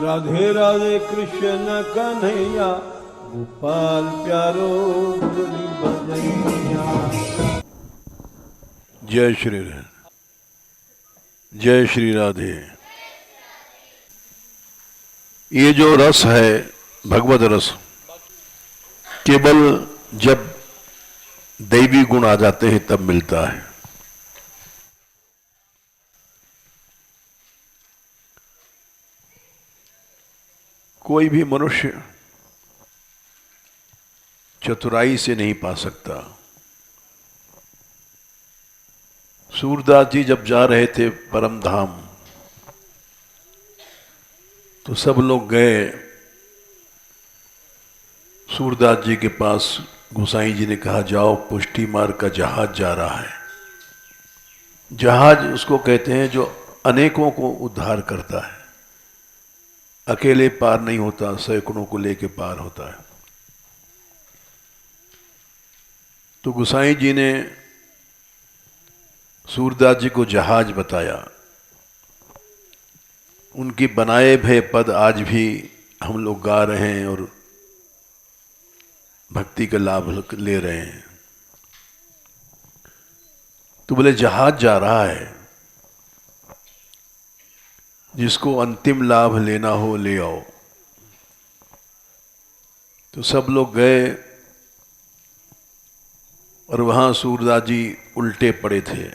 राधे राधे कृष्ण कन्हैया गोपाल प्यारो मुरली बजैया। जय श्री राधे, जय श्री राधे। ये जो रस है भगवत रस, केवल जब दैवी गुण आ जाते हैं तब मिलता है। कोई भी मनुष्य चतुराई से नहीं पा सकता। सूरदास जी जब जा रहे थे परम धाम तो सब लोग गए सूरदास जी के पास। गोसाई जी ने कहा जाओ, पुष्टि मार्ग का जहाज जा रहा है। जहाज उसको कहते हैं जो अनेकों को उद्धार करता है। अकेले पार नहीं होता, सैकड़ों को लेके पार होता है। तो गोसाई जी ने सूरदास जी को जहाज बताया। उनकी बनाए भय पद आज भी हम लोग गा रहे हैं और भक्ति का लाभ ले रहे हैं। तो बोले जहाज जा रहा है, जिसको अंतिम लाभ लेना हो ले आओ। तो सब लोग गए और वहां सूरदास जी उल्टे पड़े थे।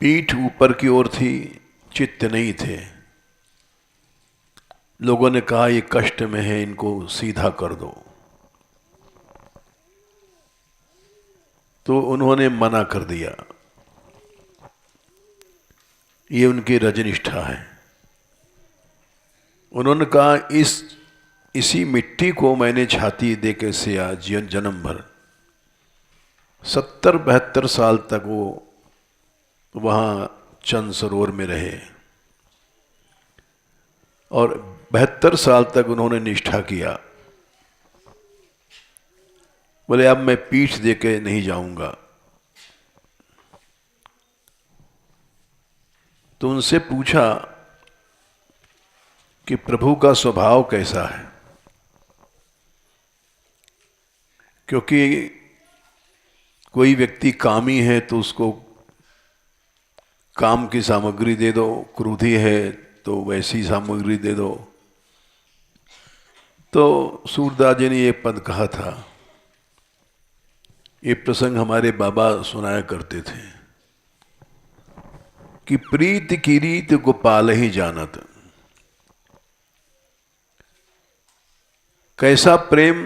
पीठ ऊपर की ओर थी, चित्त नहीं थे। लोगों ने कहा ये कष्ट में है, इनको सीधा कर दो। तो उन्होंने मना कर दिया। ये उनकी रजनिष्ठा है। उन्होंने कहा इसी मिट्टी को मैंने छाती दे के सिया जन्म भर। 70-72 साल तक वो वहां चंद सरोवर में रहे और 72 साल तक उन्होंने निष्ठा किया। बोले अब मैं पीठ दे के नहीं जाऊंगा। तो उनसे पूछा कि प्रभु का स्वभाव कैसा है, क्योंकि कोई व्यक्ति कामी है तो उसको काम की सामग्री दे दो, क्रोधी है तो वैसी सामग्री दे दो। तो सूरदास जी ने ये पद कहा था। ये प्रसंग हमारे बाबा सुनाया करते थे कि प्रीत की रीत गोपाल ही जानत। कैसा प्रेम,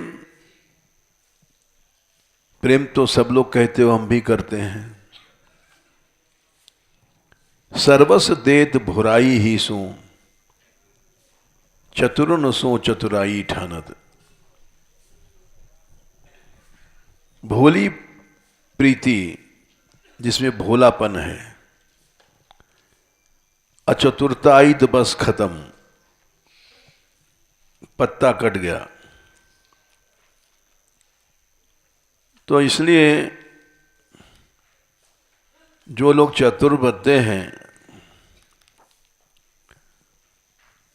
प्रेम तो सब लोग कहते हो, हम भी करते हैं। सर्वस देत भुराई ही सो, चतुरन सो चतुराई ठानत। भोली प्रीति जिसमें भोलापन है, अचतुरताई तो बस खत्म, पत्ता कट गया। तो इसलिए जो लोग चतुर बनते हैं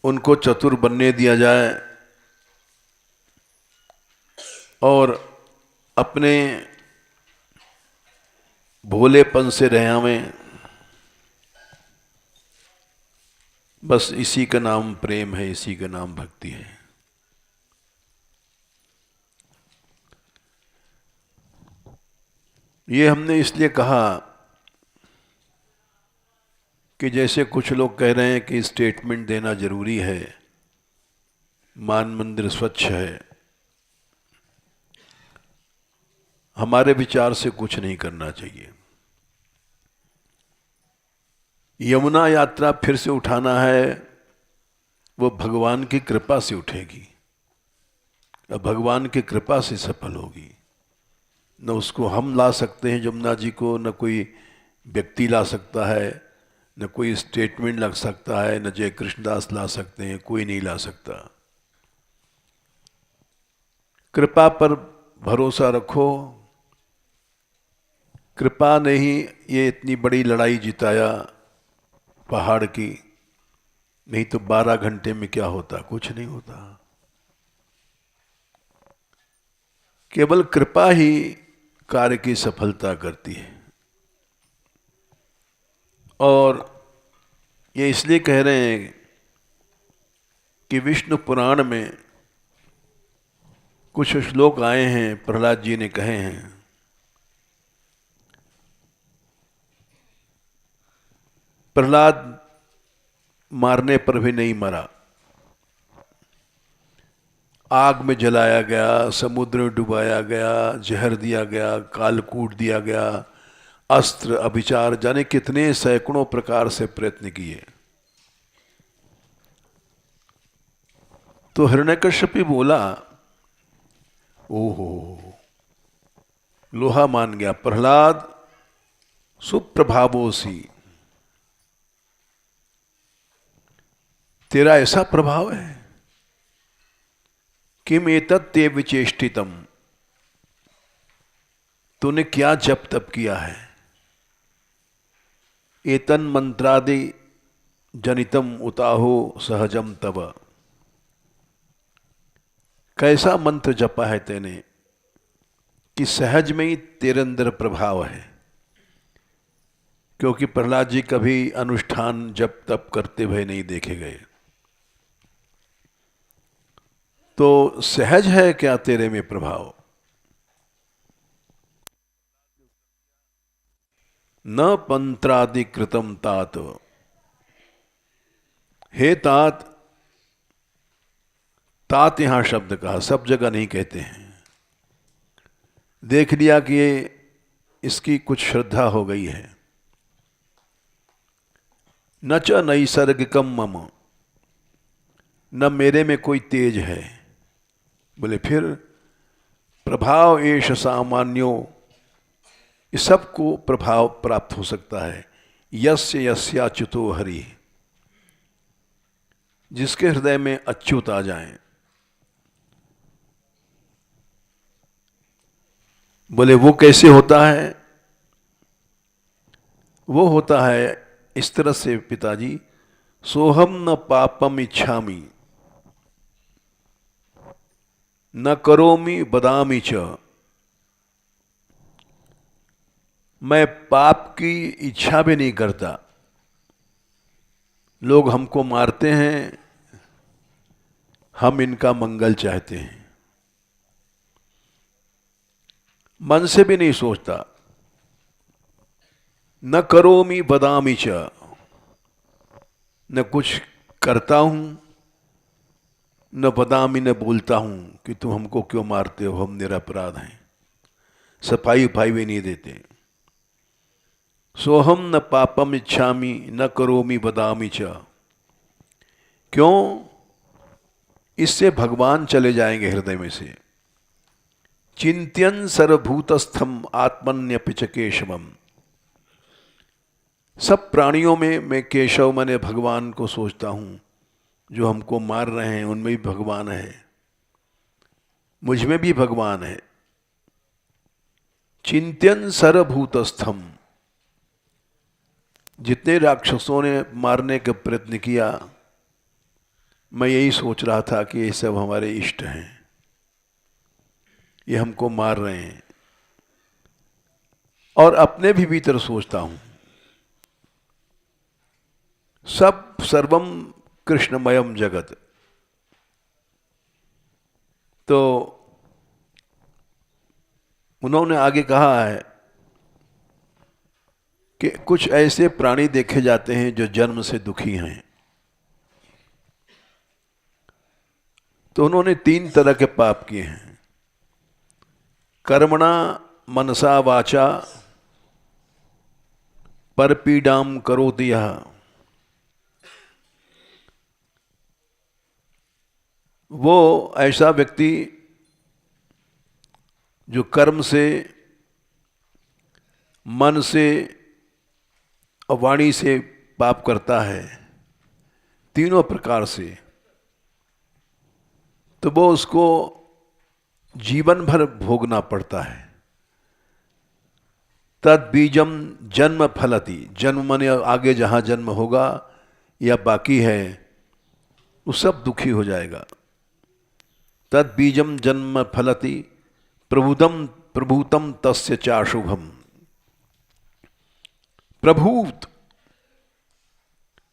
उनको चतुर बनने दिया जाए और अपने भोलेपन से रहें। बस इसी का नाम प्रेम है, इसी का नाम भक्ति है। ये हमने इसलिए कहा कि जैसे कुछ लोग कह रहे हैं कि स्टेटमेंट देना जरूरी है, मान मंदिर स्वच्छ है। हमारे विचार से कुछ नहीं करना चाहिए। यमुना यात्रा फिर से उठाना है, वो भगवान की कृपा से उठेगी, अब भगवान की कृपा से सफल होगी। न उसको हम ला सकते हैं यमुना जी को, न कोई व्यक्ति ला सकता है, न कोई स्टेटमेंट लग सकता है, न जय कृष्णदास ला सकते हैं, कोई नहीं ला सकता। कृपा पर भरोसा रखो। कृपा ने ही ये इतनी बड़ी लड़ाई जिताया पहाड़ की। नहीं तो 12 घंटे में क्या होता, कुछ नहीं होता। केवल कृपा ही कार्य की सफलता करती है। और ये इसलिए कह रहे हैं कि विष्णु पुराण में कुछ श्लोक आए हैं, प्रहलाद जी ने कहे हैं। प्रहलाद मारने पर भी नहीं मरा, आग में जलाया गया, समुद्र में डुबाया गया, जहर दिया गया, कालकूट दिया गया, अस्त्र अभिचार जाने कितने सैकड़ों प्रकार से प्रयत्न किए। तो हिरण्यकश्यप बोला, ओहो, लोहा मान गया। प्रहलाद सुप्रभावोसी, तेरा ऐसा प्रभाव है। किम एतत् ते विचेष्टितम, तूने क्या जप तप किया है। एतन मंत्रादि जनितम उताहो सहजम तब, कैसा मंत्र जपा है तेने कि सहज में ही तेरे अंदर प्रभाव है। क्योंकि प्रहलाद जी कभी अनुष्ठान जप तप करते हुए नहीं देखे गए। तो सहज है क्या तेरे में प्रभाव। न मंत्रादि कृतम तात, हे तात, तात यहां शब्द कहा, सब जगह नहीं कहते हैं। देख लिया कि ये इसकी कुछ श्रद्धा हो गई है। न च नैसर्गिकम मम, न मेरे में कोई तेज है। बोले फिर प्रभाव एष सामान्यो, इस सबको प्रभाव प्राप्त हो सकता है। यस्य यस्याच्युतो हरि, जिसके हृदय में अच्युत आ जाए। बोले वो कैसे होता है। वो होता है इस तरह से पिताजी, सोहम न पापम इच्छामि न करोमि बदामि च, मैं पाप की इच्छा भी नहीं करता। लोग हमको मारते हैं, हम इनका मंगल चाहते हैं, मन से भी नहीं सोचता। न करोमि बदामि च, न कुछ करता हूं, न बदामी, न बोलता हूं कि तुम हमको क्यों मारते हो, हम निरपराध हैं। सफाई उफाई भी नहीं देते। सोहम न पापम इच्छामि न करोमि बदामि च, क्यों, इससे भगवान चले जाएंगे हृदय में से। चिंत्यन सर्वभूतस्थम आत्मन्यपि च केशवम, सब प्राणियों में मैं केशव माने भगवान को सोचता हूं। जो हमको मार रहे हैं उनमें भी भगवान है, मुझ में भी भगवान है। चिंत्यन सर्वभूतस्थम, जितने राक्षसों ने मारने का प्रयत्न किया, मैं यही सोच रहा था कि ये सब हमारे इष्ट हैं, ये हमको मार रहे हैं। और अपने भी भीतर सोचता हूं, सब सर्वम कृष्णमयम जगत। तो उन्होंने आगे कहा है कि कुछ ऐसे प्राणी देखे जाते हैं जो जन्म से दुखी हैं। तो उन्होंने 3 तरह के पाप किए हैं। कर्मणा मनसा वाचा परपीडाम करोति यः, वो ऐसा व्यक्ति जो कर्म से, मन से और वाणी से पाप करता है, तीनों प्रकार से, तो वो उसको जीवन भर भोगना पड़ता है। तद बीजम जन्म फलति, जन्म माने आगे जहां जन्म होगा या बाकी है, वो सब दुखी हो जाएगा। तद बीजम जन्म फलति प्रभुतम प्रभूतम तस्य चाशुभम। प्रभूत,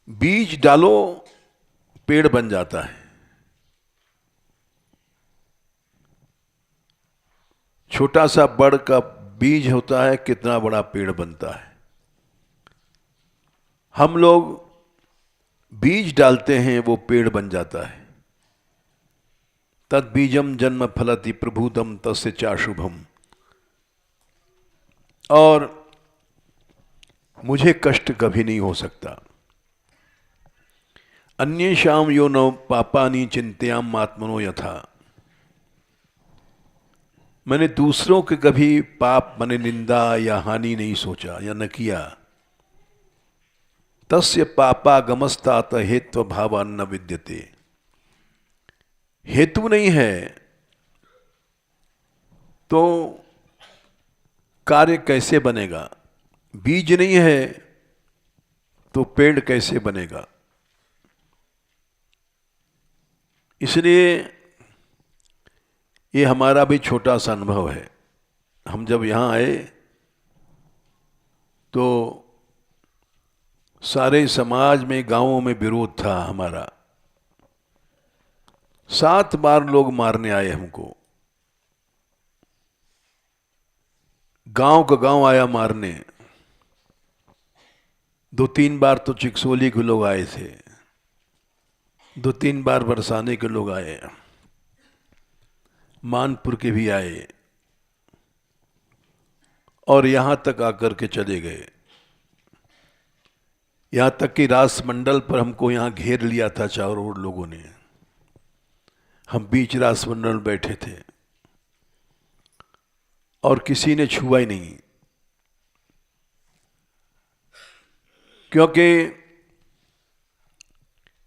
बीज डालो पेड़ बन जाता है। छोटा सा बड़ का बीज होता है, कितना बड़ा पेड़ बनता है। हम लोग बीज डालते हैं, वो पेड़ बन जाता है। तद बीजम जन्म फलति प्रभूतम तस्य चाशुभम। और मुझे कष्ट कभी नहीं हो सकता। अन्येषां यो न पापानि चिंतयाम आत्मनो यथा। मैंने दूसरों के कभी पाप माने निंदा या हानि नहीं सोचा या न किया। तस्य पापागमस्तात हेत्व भावान न विद्यते। हेतु नहीं है तो कार्य कैसे बनेगा? बीज नहीं है तो पेड़ कैसे बनेगा? इसलिए ये हमारा भी छोटा सा अनुभव है। हम जब यहाँ आए तो सारे समाज में, गांवों में विरोध था हमारा। 7 बार लोग मारने आए हमको। गांव का गांव आया मारने। 2-3 बार तो चिकसोली के लोग आए थे, 2-3 बार बरसाने के लोग आए, मानपुर के भी आए, और यहां तक आकर के चले गए। यहां तक कि रासमंडल पर हमको यहां घेर लिया था चारों ओर लोगों ने। हम बीच रासमंडल में बैठे थे और किसी ने छुआ ही नहीं, क्योंकि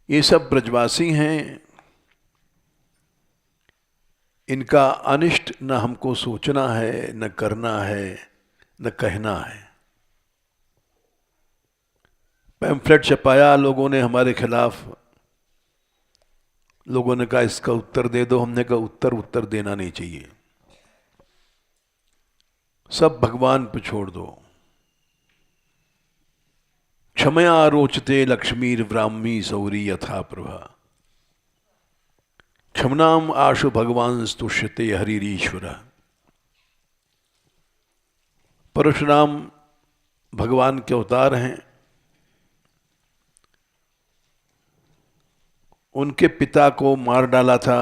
ये सब ब्रजवासी हैं। इनका अनिष्ट न हमको सोचना है, न करना है, न कहना है। पैम्फलेट छपाया लोगों ने हमारे खिलाफ। लोगों ने कहा इसका उत्तर दे दो। हमने कहा उत्तर देना नहीं चाहिए, सब भगवान पे छोड़ दो। क्षमया रोचते लक्ष्मीर ब्राह्मी सौरी यथा प्रभा। क्षमनाम आशु भगवान स्तुष्यते हरिरीश्वर। परशुराम भगवान के अवतार हैं। उनके पिता को मार डाला था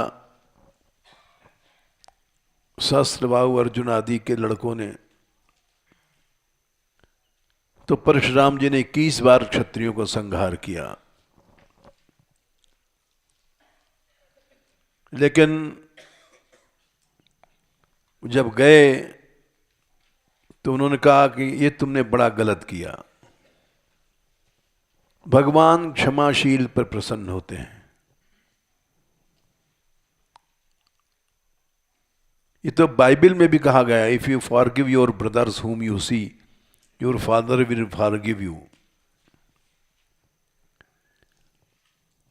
सहस्त्रबाहु अर्जुन आदि के लड़कों ने। तो परशुराम जी ने 21 बार क्षत्रियों को संहार किया। लेकिन जब गए तो उन्होंने कहा कि ये तुमने बड़ा गलत किया। भगवान क्षमाशील पर प्रसन्न होते हैं। ये तो बाइबल में भी कहा गया है, if you forgive your brothers whom you see your father will forgive you.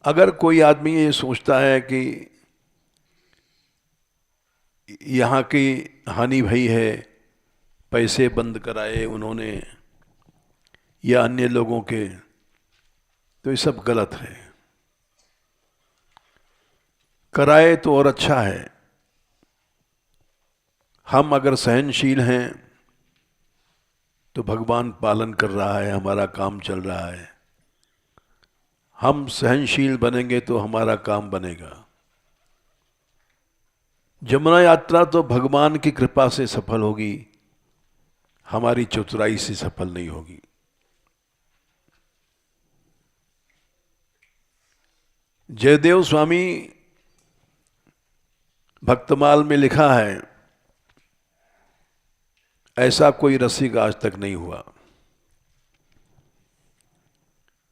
अगर कोई आदमी ये सोचता है कि यहाँ की हानि भई है, पैसे बंद कराए उन्होंने या अन्य लोगों के, तो ये सब गलत है। कराए तो और अच्छा है। हम अगर सहनशील हैं तो भगवान पालन कर रहा है, हमारा काम चल रहा है। हम सहनशील बनेंगे तो हमारा काम बनेगा। जमुना यात्रा तो भगवान की कृपा से सफल होगी, हमारी चतुराई से सफल नहीं होगी। जयदेव स्वामी भक्तमाल में लिखा है, ऐसा कोई रसिक आज तक नहीं हुआ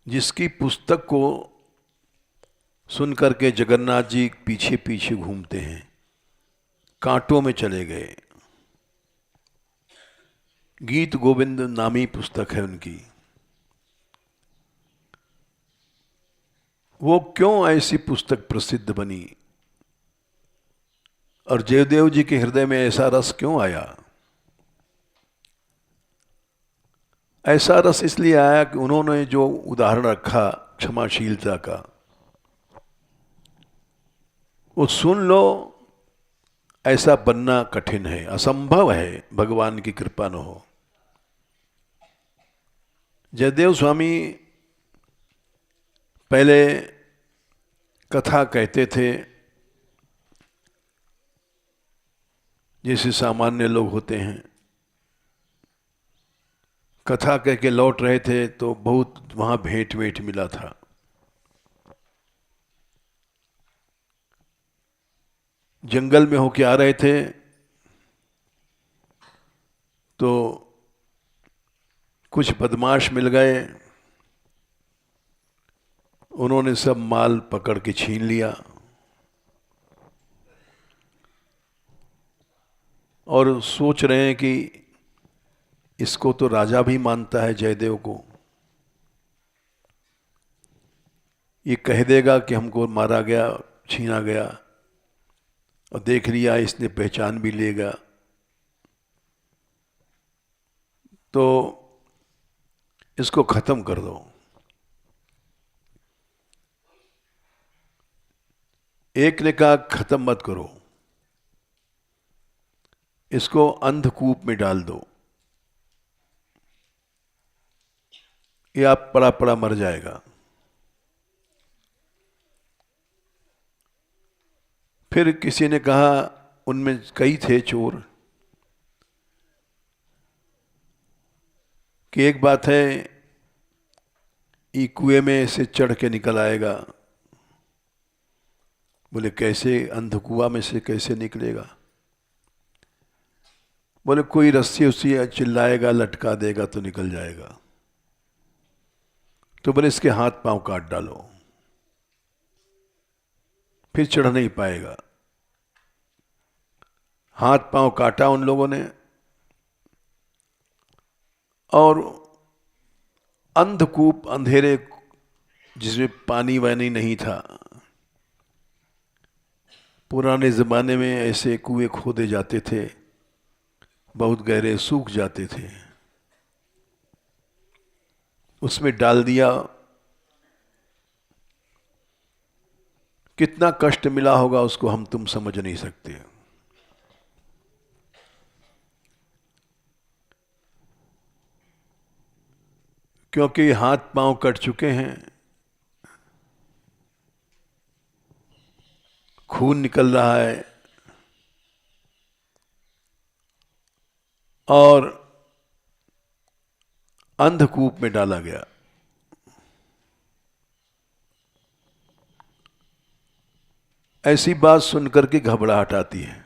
जिसकी पुस्तक को सुनकर के जगन्नाथ जी पीछे पीछे घूमते हैं, कांटों में चले गए। गीत गोविंद नामी पुस्तक है उनकी। वो क्यों ऐसी पुस्तक प्रसिद्ध बनी और जयदेव जी के हृदय में ऐसा रस क्यों आया? ऐसा रस इसलिए आया कि उन्होंने जो उदाहरण रखा क्षमाशीलता का, वो सुन लो। ऐसा बनना कठिन है, असंभव है, भगवान की कृपा न हो। जयदेव स्वामी पहले कथा कहते थे, जैसे सामान्य लोग होते हैं। कथा कह के लौट रहे थे तो बहुत वहां भेंट वेंट मिला था। जंगल में होके आ रहे थे तो कुछ बदमाश मिल गए, उन्होंने सब माल पकड़ के छीन लिया और सोच रहे हैं कि इसको तो राजा भी मानता है, जयदेव को। ये कह देगा कि हमको मारा गया, छीना गया, और देख लिया इसने पहचान भी लेगा। तो इसको खत्म कर दो। एक ने कहा खत्म मत करो, इसको अंधकूप में डाल दो, ये आप पड़ा पड़ा मर जाएगा। फिर किसी ने कहा, उनमें कई थे चोर, कि एक बात है, ये कुएं में से चढ़ के निकल आएगा। बोले कैसे? अंधकुआ में से कैसे निकलेगा? बोले कोई रस्सी उसी चिल्लाएगा, लटका देगा तो निकल जाएगा। तो बोले इसके हाथ पांव काट डालो, फिर चढ़ नहीं पाएगा। हाथ पांव काटा उन लोगों ने, और अंधकूप, अंधेरे, जिसमें पानी वानी नहीं था। पुराने जमाने में ऐसे कुएं खोदे जाते थे, बहुत गहरे, सूख जाते थे। उसमें डाल दिया। कितना कष्ट मिला होगा उसको, हम तुम समझ नहीं सकते। क्योंकि हाथ पांव कट चुके हैं, खून निकल रहा है, और अंधकूप में डाला गया। ऐसी बात सुनकर के घबराहट आती है।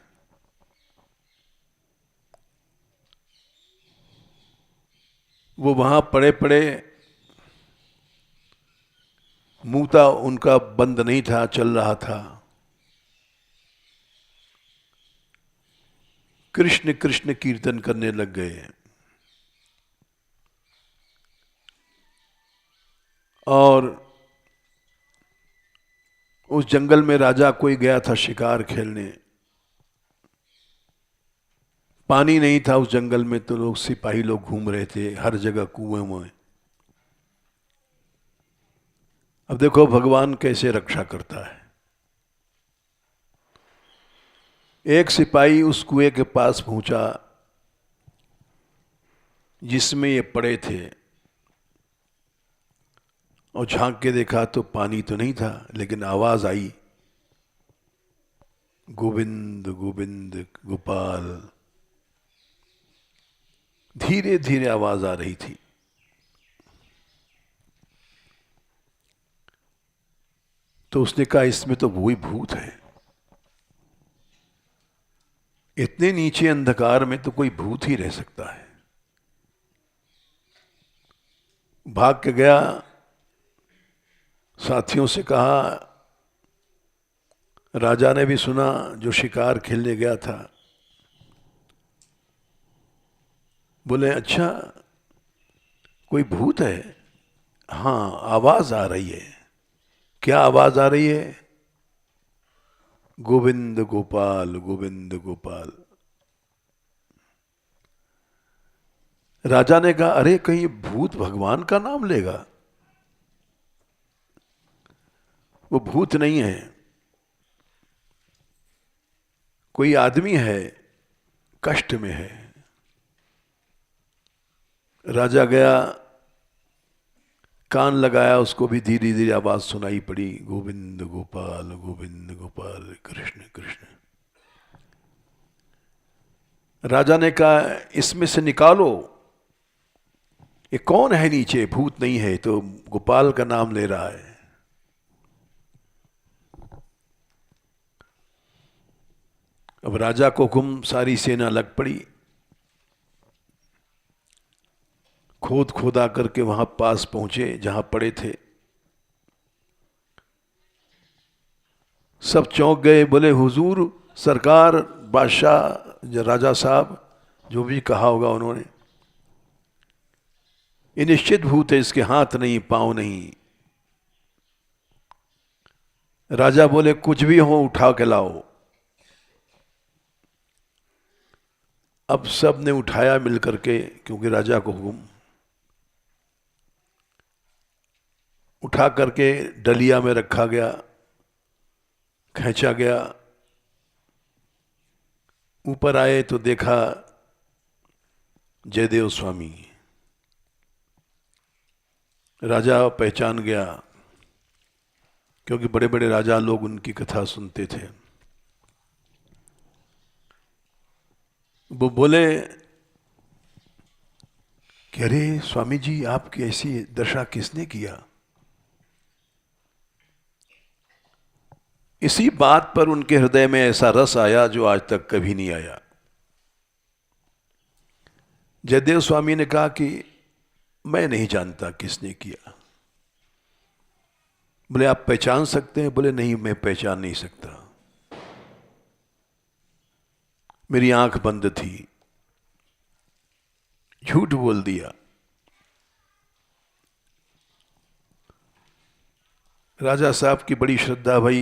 वो वहां पड़े पड़े, मुंह उनका बंद नहीं था, चल रहा था। कृष्ण कृष्ण कीर्तन करने लग गए। और उस जंगल में राजा कोई गया था शिकार खेलने। पानी नहीं था उस जंगल में, तो लोग, सिपाही लोग घूम रहे थे हर जगह कुएं में। अब देखो भगवान कैसे रक्षा करता है। एक सिपाही उस कुएं के पास पहुंचा जिसमें ये पड़े थे, और झांक के देखा तो पानी तो नहीं था, लेकिन आवाज आई, गोविंद गोविंद गोपाल। धीरे धीरे आवाज आ रही थी। तो उसने कहा इसमें तो वही भूत है। इतने नीचे अंधकार में तो कोई भूत ही रह सकता है। भाग के गया, साथियों से कहा, राजा ने भी सुना जो शिकार खेलने गया था। बोले अच्छा कोई भूत है? हाँ आवाज आ रही है, क्या आवाज आ रही है? गोविंद गोपाल गोविंद गोपाल। राजा ने कहा, अरे कहीं भूत भगवान का नाम लेगा? वो भूत नहीं है, कोई आदमी है, कष्ट में है। राजा गया, कान लगाया, उसको भी धीरे धीरे आवाज सुनाई पड़ी, गोविंद गोपाल कृष्ण कृष्ण। राजा ने कहा, इसमें से निकालो, ये कौन है नीचे? भूत नहीं है, तो गोपाल का नाम ले रहा है। अब राजा को हुक्म, सारी सेना लग पड़ी, खोदा करके वहां पास पहुंचे जहां पड़े थे। सब चौंक गए, बोले हुजूर, सरकार, बादशाह, राजा साहब, जो भी कहा होगा उन्होंने, ये निश्चित भूत है, इसके हाथ नहीं पांव नहीं। राजा बोले, कुछ भी हो उठा के लाओ। अब सब ने उठाया मिल करके, क्योंकि राजा को हुक्म। उठा करके डलिया में रखा गया, खींचा गया। ऊपर आए तो देखा जयदेव स्वामी। राजा पहचान गया, क्योंकि बड़े बड़े राजा लोग उनकी कथा सुनते थे। वो बोले कि अरे स्वामी जी, आपकी ऐसी दशा किसने किया? इसी बात पर उनके हृदय में ऐसा रस आया जो आज तक कभी नहीं आया। जयदेव स्वामी ने कहा कि मैं नहीं जानता किसने किया। बोले, आप पहचान सकते हैं? बोले, नहीं, मैं पहचान नहीं सकता, मेरी आंख बंद थी, झूठ बोल दिया। राजा साहब की बड़ी श्रद्धा भाई।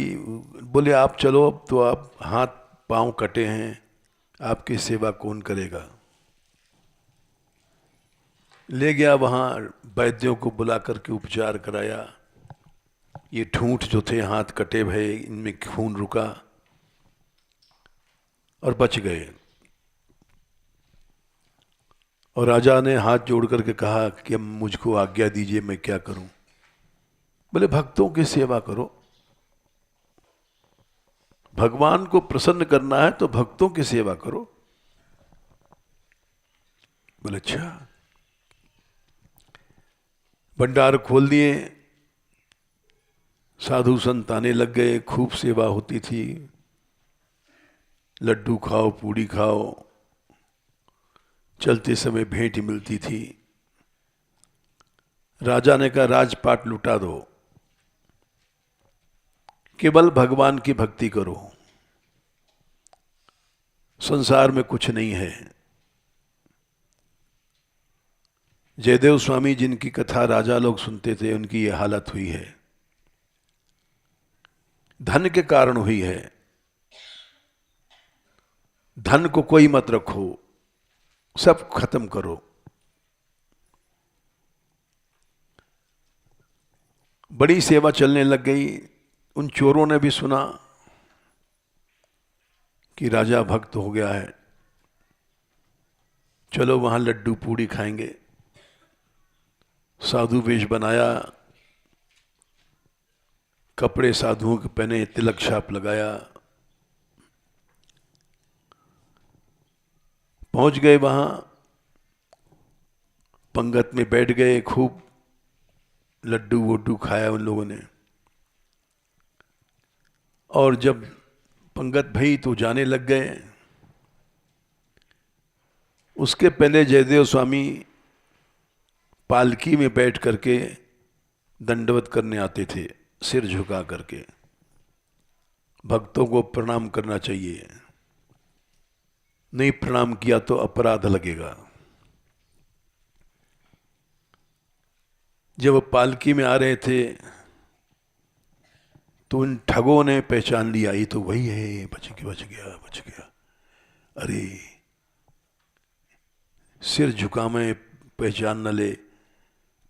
बोले, आप चलो, अब तो आप हाथ पांव कटे हैं, आपकी सेवा कौन करेगा? ले गया वहां, वैद्यों को बुला करके उपचार कराया। ये ठूंठ जो थे हाथ कटे भये, इनमें खून रुका और बच गए। और राजा ने हाथ जोड़ करके कहा कि अब मुझको आज्ञा दीजिए, मैं क्या करूं? बोले, भक्तों की सेवा करो। भगवान को प्रसन्न करना है तो भक्तों की सेवा करो। बोले, अच्छा। भंडार खोल दिए, साधु संत आने लग गए, खूब सेवा होती थी। लड्डू खाओ, पूड़ी खाओ, चलते समय भेंट मिलती थी। राजा ने कहा, राजपाट लुटा दो, केवल भगवान की भक्ति करो, संसार में कुछ नहीं है। जयदेव स्वामी जिनकी कथा राजा लोग सुनते थे, उनकी ये हालत हुई है, धन के कारण हुई है। धन को कोई मत रखो, सब खत्म करो। बड़ी सेवा चलने लग गई। उन चोरों ने भी सुना कि राजा भक्त हो गया है, चलो वहां लड्डू पूड़ी खाएंगे। साधु वेश बनाया, कपड़े साधुओं के पहने, तिलक छाप लगाया, पहुंच गए वहां, पंगत में बैठ गए। खूब लड्डू वोड्डू खाया उन लोगों ने। और जब पंगत भई तो जाने लग गए। उसके पहले जयदेव स्वामी पालकी में बैठ करके दंडवत करने आते थे, सिर झुका करके। भक्तों को प्रणाम करना चाहिए, नहीं प्रणाम किया तो अपराध लगेगा। जब वो पालकी में आ रहे थे तो उन ठगों ने पहचान लिया, ये तो वही है, बच गया बच गया बच गया। अरे सिर झुका में पहचान न ले,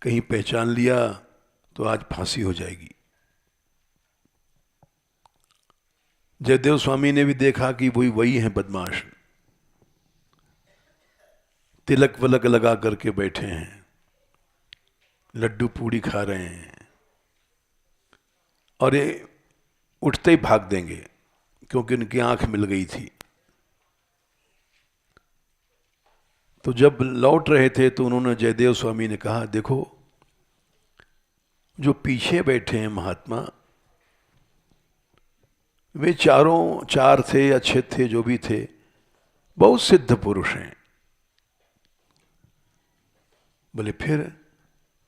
कहीं पहचान लिया तो आज फांसी हो जाएगी। जयदेव स्वामी ने भी देखा कि वही वही है बदमाश, तिलक वलक लगा करके बैठे हैं, लड्डू पूड़ी खा रहे हैं, और ये उठते ही भाग देंगे क्योंकि उनकी आंख मिल गई थी। तो जब लौट रहे थे तो उन्होंने, जयदेव स्वामी ने कहा, देखो जो पीछे बैठे हैं महात्मा, वे चार थे या 6 थे, जो भी थे, बहुत सिद्ध पुरुष हैं। बोले फिर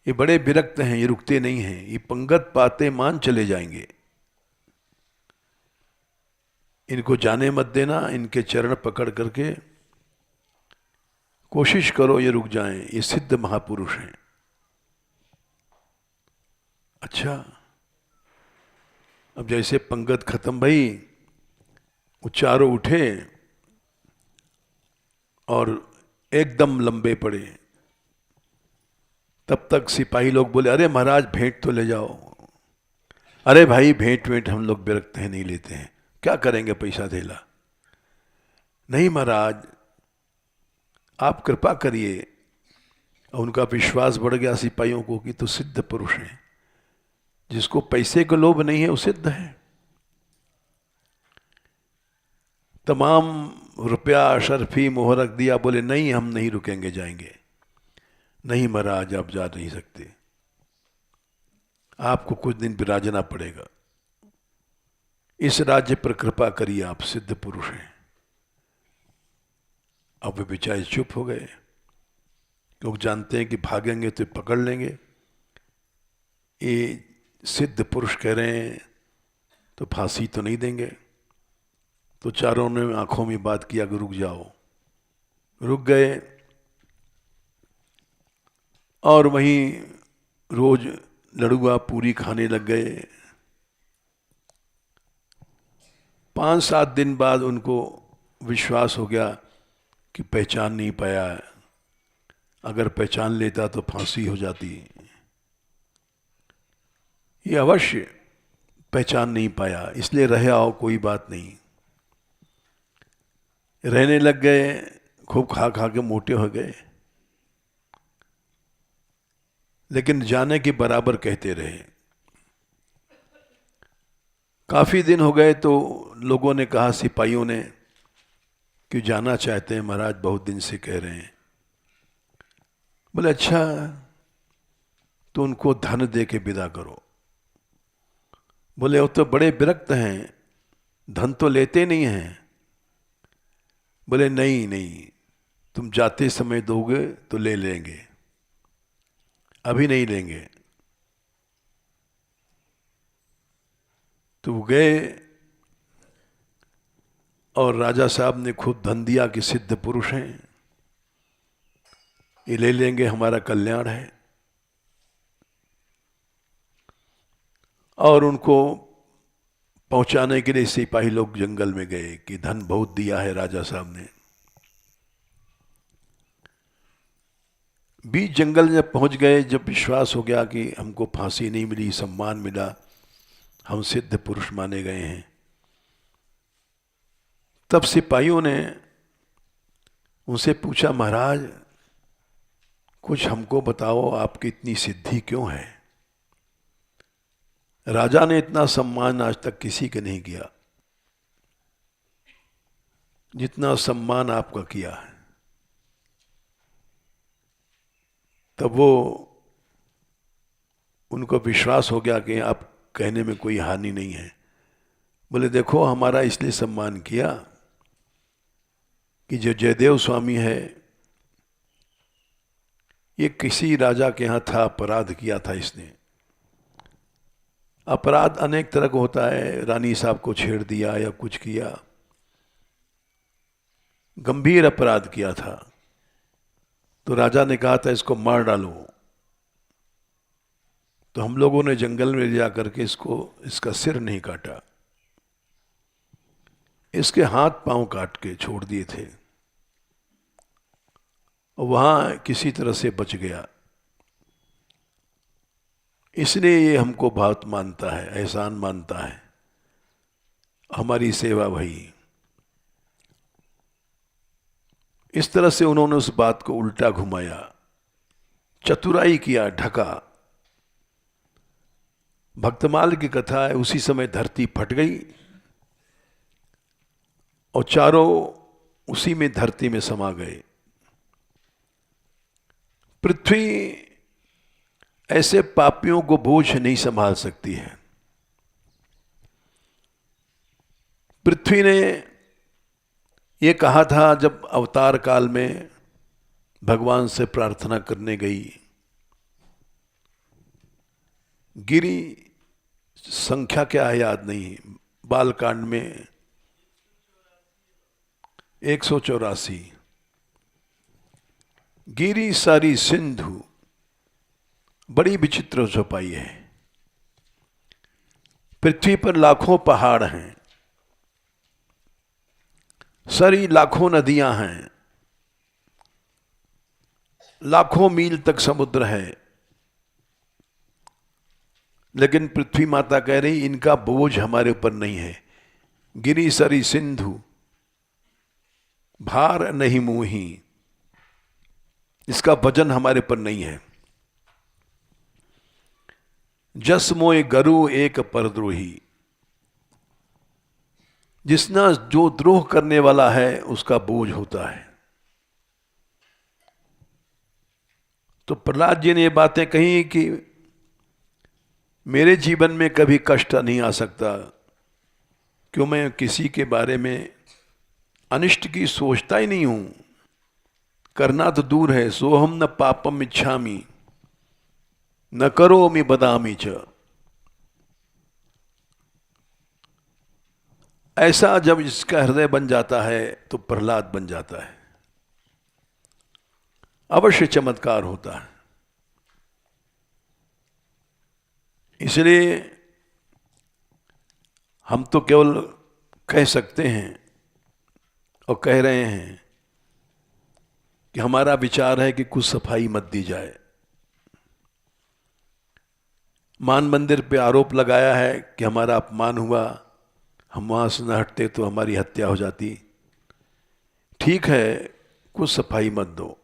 ये बड़े विरक्त हैं, ये रुकते नहीं हैं, ये पंगत पाते मान चले जाएंगे, इनको जाने मत देना, इनके चरण पकड़ करके कोशिश करो ये रुक जाएं, ये सिद्ध महापुरुष हैं। अच्छा, अब जैसे पंगत खत्म भई, वो चारों उठे और एकदम लंबे पड़े। तब तक सिपाही लोग बोले, अरे महाराज भेंट तो ले जाओ। अरे भाई भेंट वेंट हम लोग विरक्त हैं, नहीं लेते हैं, क्या करेंगे पैसा धेला। नहीं महाराज आप कृपा करिए। उनका विश्वास बढ़ गया सिपाहियों को कि तो सिद्ध पुरुष हैं, जिसको पैसे का लोभ नहीं है वो सिद्ध है। तमाम रुपया शर्फी मोहर रख दिया, बोले नहीं हम नहीं रुकेंगे, जाएंगे। नहीं महाराज आप जा नहीं सकते, आपको कुछ दिन विराजना पड़ेगा, इस राज्य पर कृपा करिए, आप सिद्ध पुरुष हैं। अब वे बेचारे चुप हो गए, लोग जानते हैं कि भागेंगे तो पकड़ लेंगे, ये सिद्ध पुरुष कह रहे हैं तो फांसी तो नहीं देंगे। तो चारों ने आंखों में बात किया कि रुक जाओ। रुक गए और वहीं रोज लड़ुआ पूरी खाने लग गए। 5-7 दिन बाद उनको विश्वास हो गया कि पहचान नहीं पाया, अगर पहचान लेता तो फांसी हो जाती। ये अवश्य पहचान नहीं पाया, इसलिए रहे आओ, कोई बात नहीं। रहने लग गए, खूब खा खा के मोटे हो गए, लेकिन जाने के बराबर कहते रहे। काफी दिन हो गए तो लोगों ने कहा, सिपाहियों ने, कि जाना चाहते हैं महाराज, बहुत दिन से कह रहे हैं। बोले अच्छा तो उनको धन दे के विदा करो। बोले वो तो बड़े विरक्त हैं, धन तो लेते नहीं हैं। बोले नहीं नहीं, तुम जाते समय दोगे तो ले लेंगे, अभी नहीं लेंगे। तो गए और राजा साहब ने खूब धन दिया कि सिद्ध पुरुष हैं, ये ले लेंगे, हमारा कल्याण है। और उनको पहुंचाने के लिए सिपाही लोग जंगल में गए कि धन बहुत दिया है राजा साहब ने। बीच जंगल जब पहुंच गए, जब विश्वास हो गया कि हमको फांसी नहीं मिली, सम्मान मिला, हम सिद्ध पुरुष माने गए हैं, तब सिपाहियों ने उनसे पूछा, महाराज कुछ हमको बताओ, आपकी इतनी सिद्धि क्यों है? राजा ने इतना सम्मान आज तक किसी के नहीं किया जितना सम्मान आपका किया है। तब वो, उनको विश्वास हो गया कि आप कहने में कोई हानि नहीं है। बोले देखो, हमारा इसलिए सम्मान किया कि जो जयदेव स्वामी है, ये किसी राजा के यहाँ था, अपराध किया था इसने। अपराध अनेक तरह का होता है, रानी साहब को छेड़ दिया या कुछ किया, गंभीर अपराध किया था। तो राजा ने कहा था इसको मार डालो। तो हम लोगों ने जंगल में ले जा करके इसका सिर नहीं काटा, इसके हाथ पांव काट के छोड़ दिए थे, और वहां किसी तरह से बच गया। इसलिए ये हमको बहुत मानता है, एहसान मानता है, हमारी सेवा भई। इस तरह से उन्होंने उस बात को उल्टा घुमाया, चतुराई किया, ढका। भक्तमाल की कथा है, उसी समय धरती फट गई और चारों उसी में धरती में समा गए। पृथ्वी ऐसे पापियों को बोझ नहीं संभाल सकती है। पृथ्वी ने ये कहा था जब अवतार काल में भगवान से प्रार्थना करने गई, गिरी संख्या क्या है याद नहीं, बालकांड में 184, गिरी सारी सिंधु, बड़ी विचित्र छपाई है। पृथ्वी पर लाखों पहाड़ हैं, सारी लाखों नदियां हैं, लाखों मील तक समुद्र है, लेकिन पृथ्वी माता कह रही इनका बोझ हमारे ऊपर नहीं है। गिरी सरी सिंधु भार नहीं मुही, इसका वजन हमारे ऊपर नहीं है। जस मोय गरु एक परद्रोही, जिसना जो द्रोह करने वाला है उसका बोझ होता है। तो प्रहलाद जी ने ये बातें कही कि मेरे जीवन में कभी कष्ट नहीं आ सकता, क्यों मैं किसी के बारे में अनिष्ट की सोचता ही नहीं हूं। करना तो दूर है, सोहम न पापम इच्छामि न करोमि बदामि च। ऐसा जब इसका हृदय बन जाता है तो प्रहलाद बन जाता है, अवश्य चमत्कार होता है। इसलिए हम तो केवल कह सकते हैं और कह रहे हैं कि हमारा विचार है कि कुछ सफाई मत दी जाए। मान मंदिर पे आरोप लगाया है कि हमारा अपमान हुआ, हम वहां से न हटते तो हमारी हत्या हो जाती। ठीक है, कुछ सफाई मत दो,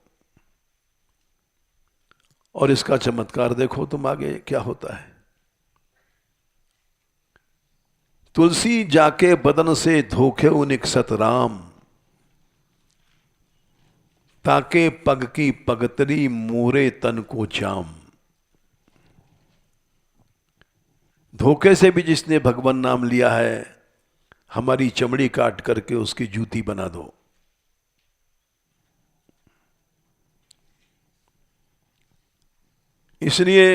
और इसका चमत्कार देखो तुम आगे क्या होता है। तुलसी जाके बदन से धोखे निकसत राम, ताके पग की पगतरी मोरे तन को चाम। धोखे से भी जिसने भगवान नाम लिया है, हमारी चमड़ी काट करके उसकी जूती बना दो। इसलिए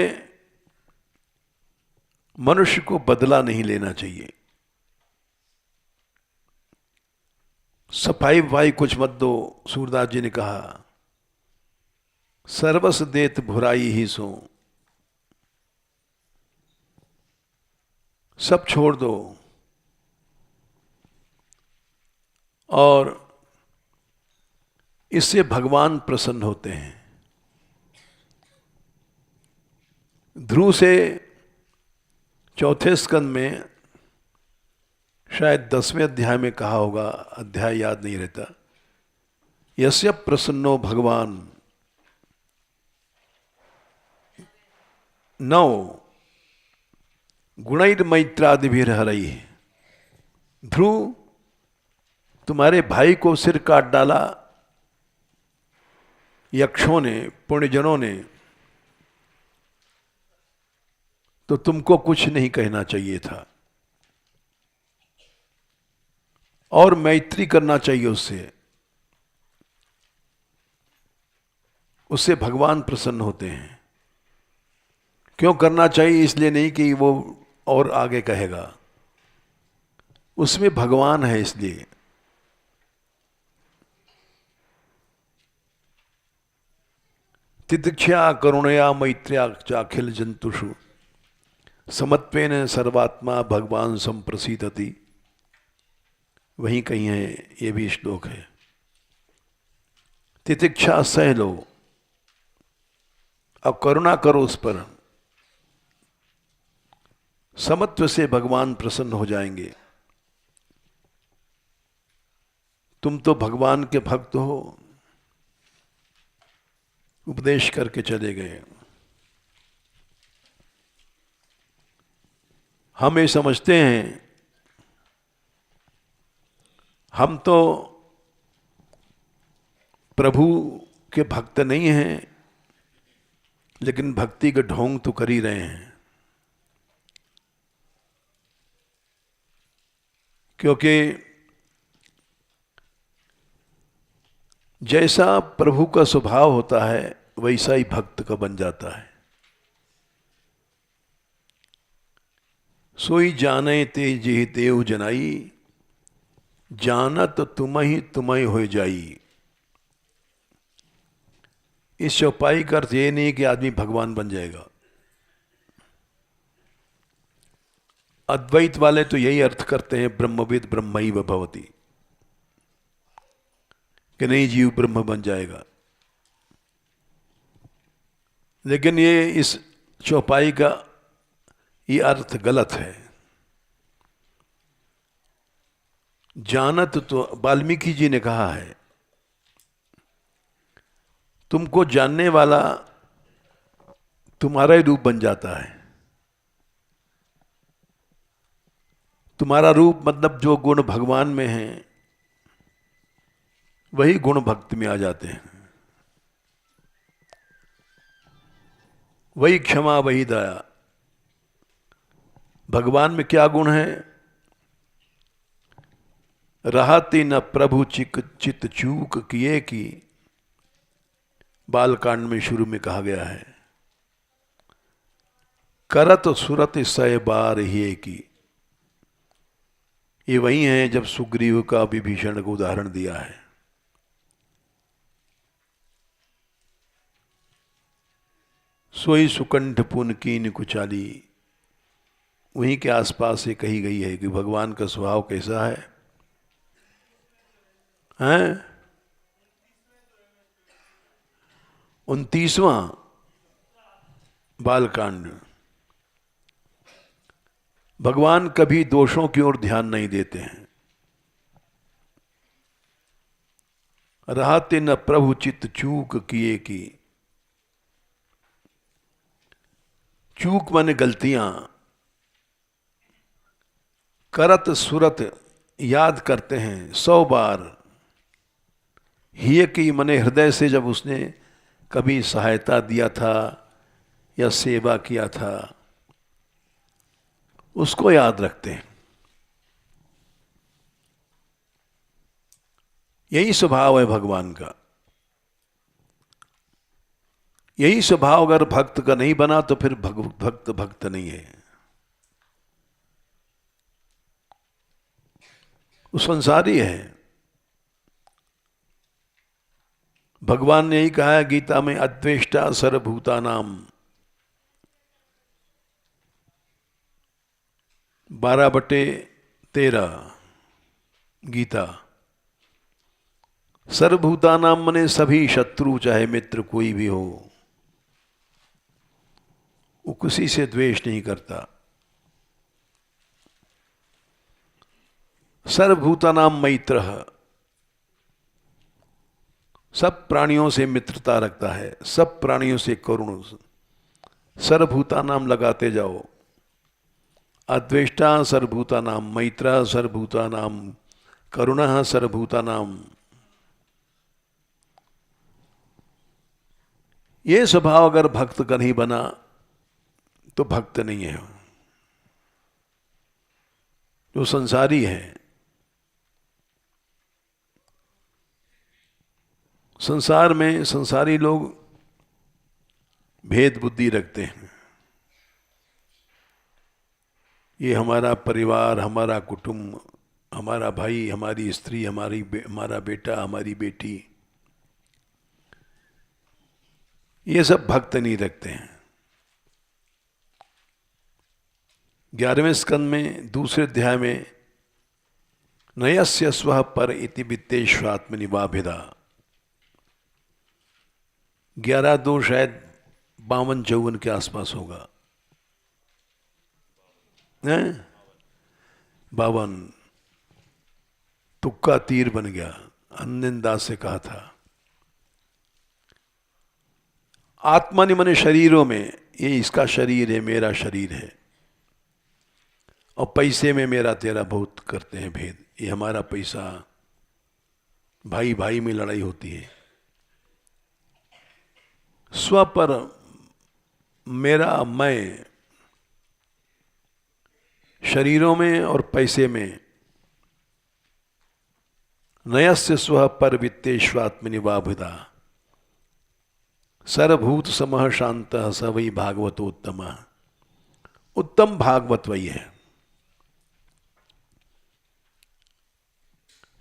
मनुष्य को बदला नहीं लेना चाहिए। सफाई भाई कुछ मत दो, सूरदास जी ने कहा सर्वस देत भुराई ही सो, सब छोड़ दो और इससे भगवान प्रसन्न होते हैं। ध्रुव से चौथे स्कंद में शायद 10वें अध्याय में कहा होगा, अध्याय याद नहीं रहता, यस्य प्रसन्नो भगवान 9 गुणैर मैत्रादिभिर हरई। ध्रुव, तुम्हारे भाई को सिर काट डाला यक्षों ने, पुण्यजनों ने, तो तुमको कुछ नहीं कहना चाहिए था और मैत्री करना चाहिए उससे। उससे भगवान प्रसन्न होते हैं। क्यों करना चाहिए? इसलिए नहीं कि वो और आगे कहेगा, उसमें भगवान है इसलिए। तितिक्षा करुणया मैत्र्या चाखिल जंतुषु समत्वेन सर्वात्मा भगवान संप्रसीदति, वहीं कहीं है, ये भी श्लोक है। तितिक्षा सह लो, अब करुणा करो उस पर, समत्व से भगवान प्रसन्न हो जाएंगे। तुम तो भगवान के भक्त हो, उपदेश करके चले गए। हम ये समझते हैं हम तो प्रभु के भक्त नहीं हैं, लेकिन भक्ति के ढोंग तो कर ही रहे हैं। क्योंकि जैसा प्रभु का स्वभाव होता है वैसा ही भक्त का बन जाता है। सोई जाने ते जे देव जनाई, जानत तुम ही हो जाई। इस चौपाई का अर्थ ये नहीं कि आदमी भगवान बन जाएगा। अद्वैत वाले तो यही अर्थ करते हैं, ब्रह्मविद ब्रह्मैव भवति, कि नहीं जीव ब्रह्म बन जाएगा। लेकिन ये इस चौपाई का ये अर्थ गलत है। जानत तो वाल्मीकि जी ने कहा है, तुमको जानने वाला तुम्हारा ही रूप बन जाता है। तुम्हारा रूप मतलब जो गुण भगवान में हैं वही गुण भक्ति में आ जाते हैं। वही क्षमा, वही दया। भगवान में क्या गुण है? रहती न प्रभु चित चूक किए की, बालकांड में शुरू में कहा गया है। करत सुरत सय बार ही की, ये वही है जब सुग्रीव का विभीषण को उदाहरण दिया है। सोई सुकंठ पुन कीन कुचाली, वहीं के आसपास से कही गई है कि भगवान का स्वभाव कैसा है। हैं? 29वां बालकांड। भगवान कभी दोषों की ओर ध्यान नहीं देते हैं। रहते न प्रभु चित चूक किए की, चूक माने गलतियां। करत सुरत याद करते हैं 100 बार। हिय की मने हृदय से, जब उसने कभी सहायता दिया था या सेवा किया था उसको याद रखते हैं। यही स्वभाव है भगवान का। यही स्वभाव अगर भक्त का नहीं बना तो फिर भक्त नहीं है। वो संसारी है। भगवान ने यही कहा है गीता में, अद्वेष्टा सर्वभूतानाम। 12/13 गीता। सर्वभूतानाम मने सभी शत्रु चाहे मित्र कोई भी हो, वो किसी से द्वेष नहीं करता। सर्वभूतानाम मैत्रः, सब प्राणियों से मित्रता रखता है, सब प्राणियों से करुण। सर्वभूतानाम लगाते जाओ। अद्वेष्टा सर्वभूतानाम, मैत्र सर्वभूतानाम, करुणः सर्वभूतानाम। ये स्वभाव अगर भक्त का नहीं बना तो भक्त नहीं है, जो संसारी है। संसार में संसारी लोग भेद बुद्धि रखते हैं। ये हमारा परिवार, हमारा कुटुंब, हमारा भाई, हमारी स्त्री, हमारा बेटा, हमारी बेटी, ये सब भक्त नहीं रखते हैं। 11वें स्कंद में दूसरे अध्याय में नयस्य स्वः पर इति वित्तेष्वात्मनिवाभिदा 11-2 शायद 52-54 के आसपास होगा, 52। तुक्का तीर बन गया, अन्नदास से कहा था। आत्मा माने शरीरों में, ये इसका शरीर है, मेरा शरीर है, और पैसे में मेरा तेरा बहुत करते हैं भेद। ये हमारा पैसा, भाई भाई में लड़ाई होती है। स्व पर मेरा मैं, शरीरों में और पैसे में। नयस्य स्व पर वित्तेष्वात्मनिवाभिदा सर्वभूत समः शांतः स वै भागवतोत्तमः। उत्तम भागवत वही है।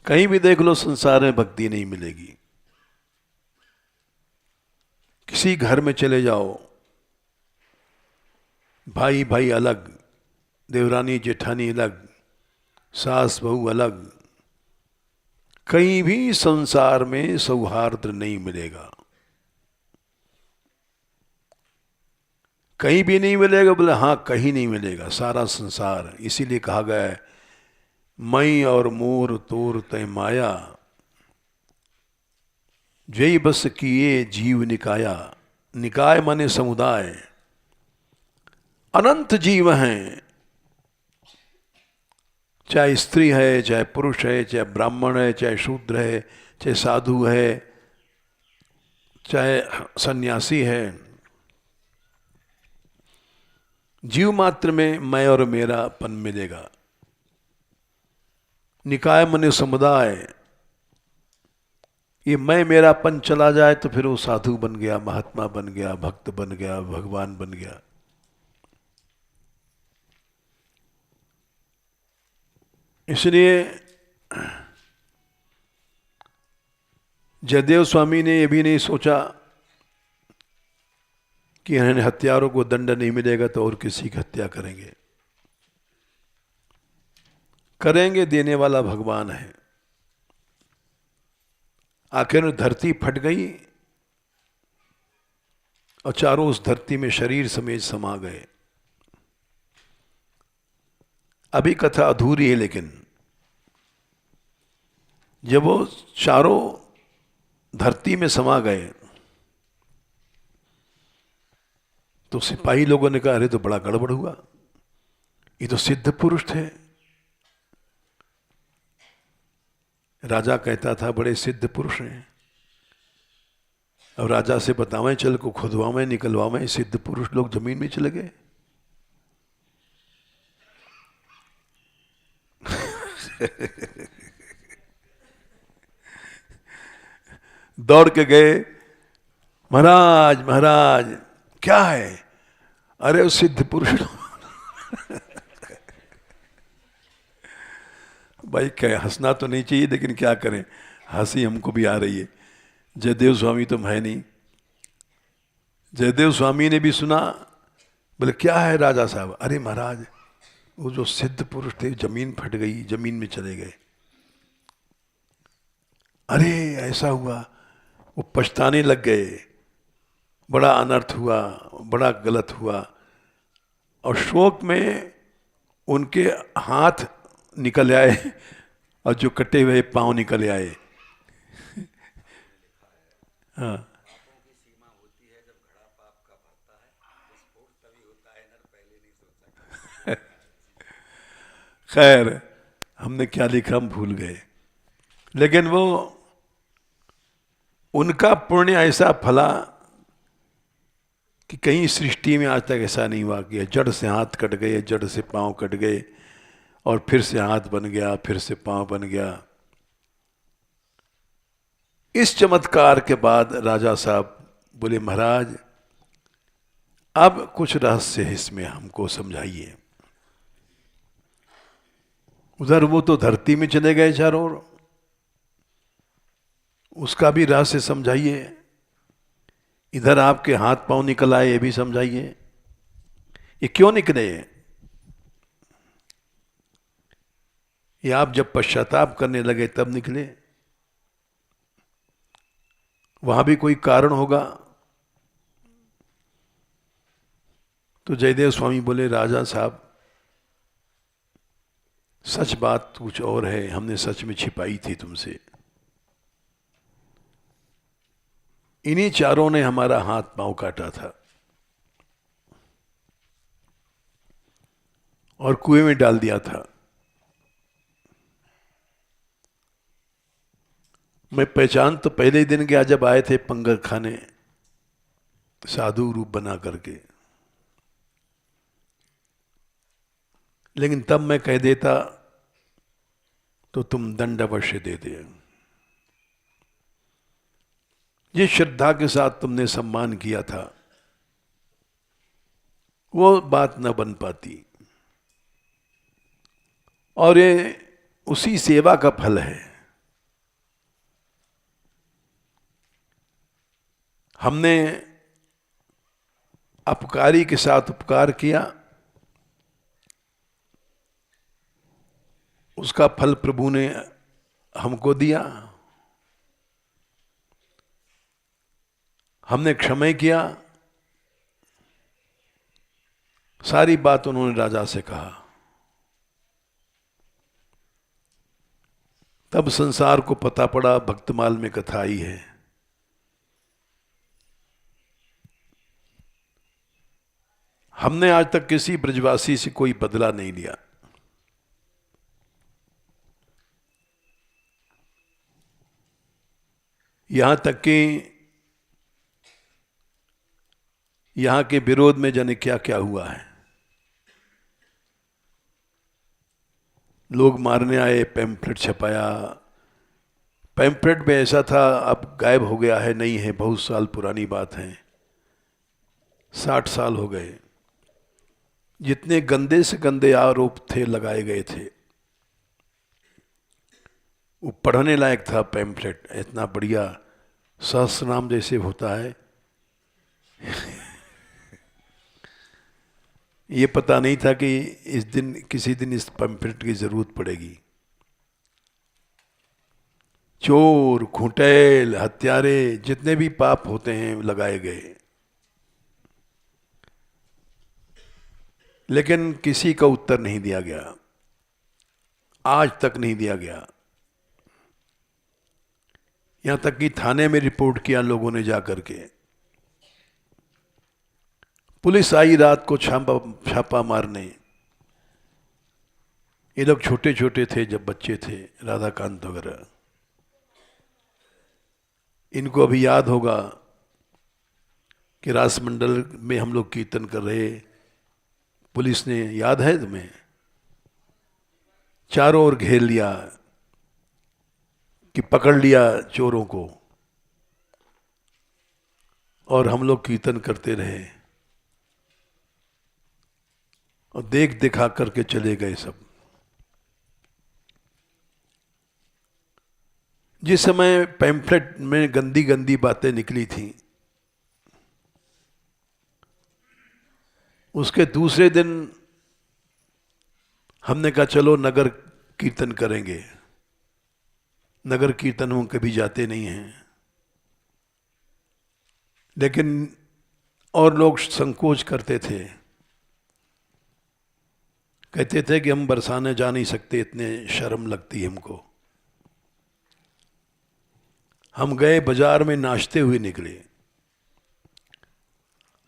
कहीं भी देख लो संसार में भक्ति नहीं मिलेगी। किसी घर में चले जाओ, भाई भाई अलग, देवरानी जेठानी अलग, सास बहू अलग, कहीं भी संसार में सौहार्द नहीं मिलेगा। कहीं भी नहीं मिलेगा, बोले हाँ कहीं नहीं मिलेगा, सारा संसार। इसीलिए कहा गया है मई और मोर तोर तय माया, जय बस किए जीव निकाया। निकाय माने समुदाय, अनंत जीव हैं, चाहे स्त्री है, चाहे पुरुष है, चाहे ब्राह्मण है, चाहे शूद्र है, चाहे साधु है, चाहे सन्यासी है। जीव मात्र में मैं और मेरापन मिलेगा। निकाय मने समुदाय, ये मैं मेरापन चला जाए तो फिर वो साधु बन गया, महात्मा बन गया, भक्त बन गया, भगवान बन गया। इसलिए जयदेव स्वामी ने यह भी नहीं सोचा कि हत्यारों को दंड नहीं मिलेगा तो और किसी की हत्या करेंगे। करेंगे, देने वाला भगवान है। आखिर धरती फट गई और चारों उस धरती में शरीर समेत समा गए। अभी कथा अधूरी है, लेकिन जब वो चारों धरती में समा गए तो सिपाही लोगों ने कहा अरे तो बड़ा गड़बड़ हुआ, ये तो सिद्ध पुरुष थे। राजा कहता था बड़े सिद्ध पुरुष हैं। अब राजा से बतावें, चल को खुदवावें, निकलवावें, सिद्ध पुरुष लोग जमीन में चले गए। दौड़ के गए, महाराज महाराज क्या है? अरे वो सिद्ध पुरुष भाई क्या, हंसना तो नहीं चाहिए लेकिन क्या करें, हंसी हमको भी आ रही है। जयदेव स्वामी तो है नहीं। जयदेव स्वामी ने भी सुना, बोले क्या है राजा साहब? अरे महाराज वो जो सिद्ध पुरुष थे जमीन फट गई, जमीन में चले गए। अरे ऐसा हुआ, वो पछताने लग गए, बड़ा अनर्थ हुआ, बड़ा गलत हुआ। और शोक में उनके हाथ निकल आए और जो कटे हुए पांव निकल आए। हाँ, खैर हमने क्या लिखा हम भूल गए, लेकिन वो उनका पुण्य ऐसा फला कि कहीं सृष्टि में आज तक ऐसा नहीं हुआ कि जड़ से हाथ कट गए, जड़ से पांव कट गए और फिर से हाथ बन गया, फिर से पांव बन गया। इस चमत्कार के बाद राजा साहब बोले महाराज अब कुछ रहस्य है इसमें, हमको समझाइए। उधर वो तो धरती में चले गए चारों ओर, उसका भी रहस्य समझाइए। इधर आपके हाथ पांव निकल आए, ये भी समझाइए। ये क्यों निकले? या आप जब पश्चाताप करने लगे तब निकले? वहां भी कोई कारण होगा। तो जयदेव स्वामी बोले, राजा साहब सच बात कुछ और है, हमने सच में छिपाई थी तुमसे। इन्हीं चारों ने हमारा हाथ पांव काटा था और कुएं में डाल दिया था। मैं पहचान तो पहले दिन गया जब आए थे पंगर खाने, साधु रूप बना करके, लेकिन तब मैं कह देता तो तुम दंड अवश्य दे दे। जिस श्रद्धा के साथ तुमने सम्मान किया था वो बात न बन पाती, और ये उसी सेवा का फल है। हमने अपकारी के साथ उपकार किया, उसका फल प्रभु ने हमको दिया। हमने क्षमा किया, सारी बात उन्होंने राजा से कहा। तब संसार को पता पड़ा भक्तमाल में कथा आई है। हमने आज तक किसी ब्रजवासी से कोई बदला नहीं लिया। यहां तक कि यहां के विरोध में जाने क्या क्या हुआ है। लोग मारने आए, पैम्फलेट छपाया। पैम्फलेट में ऐसा था, अब गायब हो गया है, नहीं है, बहुत साल पुरानी बात है, 60 साल हो गए। जितने गंदे से गंदे आरोप थे लगाए गए थे, वो पढ़ने लायक था पैम्फलेट, इतना बढ़िया, सहस्रनाम जैसे होता है। ये पता नहीं था कि इस दिन किसी दिन इस पैम्फलेट की जरूरत पड़ेगी। चोर, खुंटेल, हत्यारे, जितने भी पाप होते हैं लगाए गए, लेकिन किसी का उत्तर नहीं दिया गया, आज तक नहीं दिया गया। यहां तक कि थाने में रिपोर्ट किया लोगों ने जाकर के। पुलिस आई रात को छापा मारने। ये लोग छोटे छोटे थे जब बच्चे थे, राधाकांत वगैरह। इनको अभी याद होगा कि रासमंडल में हम लोग कीर्तन कर रहे, पुलिस ने, याद है तुम्हें, चारों ओर घेर लिया कि पकड़ लिया चोरों को, और हम लोग कीर्तन करते रहे और देख दिखा करके चले गए सब। जिस समय पैम्फलेट में गंदी गंदी बातें निकली थी, उसके दूसरे दिन हमने कहा चलो नगर कीर्तन करेंगे। नगर कीर्तन हम कभी जाते नहीं हैं, लेकिन और लोग संकोच करते थे, कहते थे कि हम बरसाने जा नहीं सकते, इतने शर्म लगती है हमको। हम गए, बाजार में नाचते हुए निकले।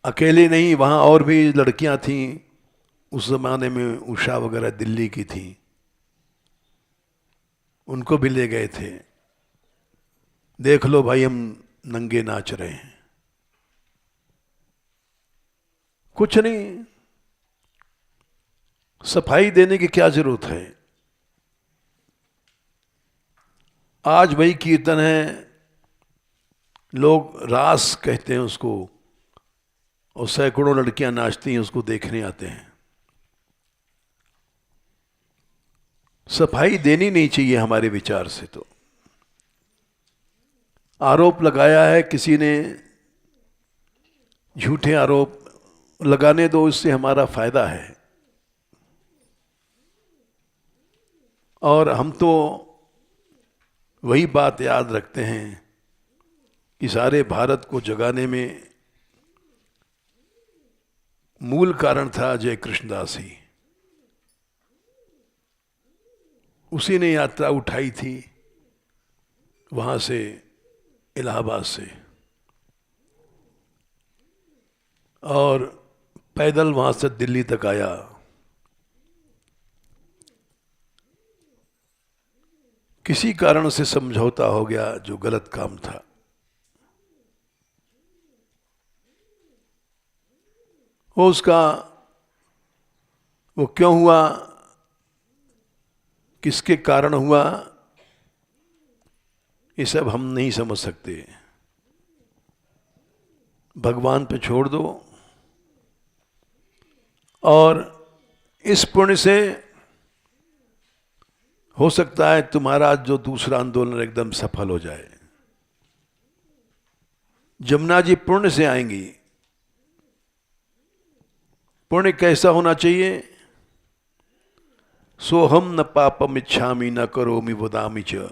अकेले नहीं, वहां और भी लड़कियां थीं। उस जमाने में उषा वगैरह दिल्ली की थी, उनको भी ले गए थे। देख लो भाई, हम नंगे नाच रहे हैं। कुछ नहीं, सफाई देने की क्या जरूरत है। आज वही कीर्तन है, लोग रास कहते हैं उसको, और सैकड़ों लड़कियां नाचती हैं, उसको देखने आते हैं। सफाई देनी नहीं चाहिए हमारे विचार से। तो आरोप लगाया है किसी ने, झूठे आरोप लगाने दो, इससे हमारा फायदा है। और हम तो वही बात याद रखते हैं कि सारे भारत को जगाने में मूल कारण था जय कृष्णदास ही। उसी ने यात्रा उठाई थी वहां से, इलाहाबाद से, और पैदल वहां से दिल्ली तक आया। किसी कारण से समझौता हो गया जो गलत काम था। वो क्यों हुआ, किसके कारण हुआ, ये सब हम नहीं समझ सकते। भगवान पे छोड़ दो। और इस पुण्य से हो सकता है तुम्हारा जो दूसरा आंदोलन एकदम सफल हो जाए। जमुना जी पुण्य से आएंगी। पुण्य कैसा होना चाहिए? सोहम न पापम इच्छामि न करोमि वदामि च